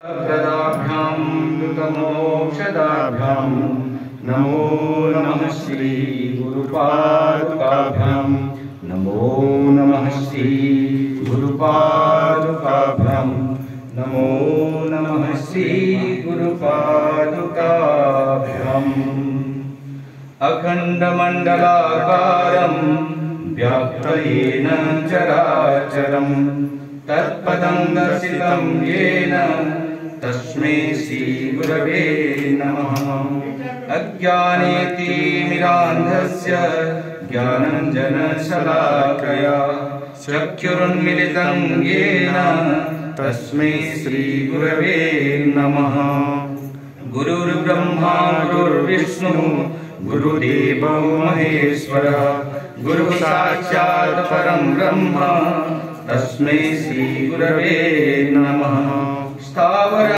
प्रदाभ्यां दुतमोक्षदाभ्यां नमो नमः श्री गुरुपादुकाभ्यां नमो नमः श्री गुरुपादुकाभ्यां नमो नमः श्री गुरुपादुकाभ्याम् अखण्डमण्डलाकारं व्याप्तयेन चराचरं तत्पदं दर्शितं येन तस्मै श्रीगुरवे नमः। अज्ञानेतिमिरान्धस्य ज्ञानाञ्जनशलाकया चक्षुरुन्मीलितं येन तस्मै श्रीगुरवे नमः। गुरुर्ब्रह्मा गुरुर्विष्णु गुरुदेवो महेश्वरः गुरुः साक्षात् परं ब्रह्म तस्मै श्रीगुरवे नमः। स्थावर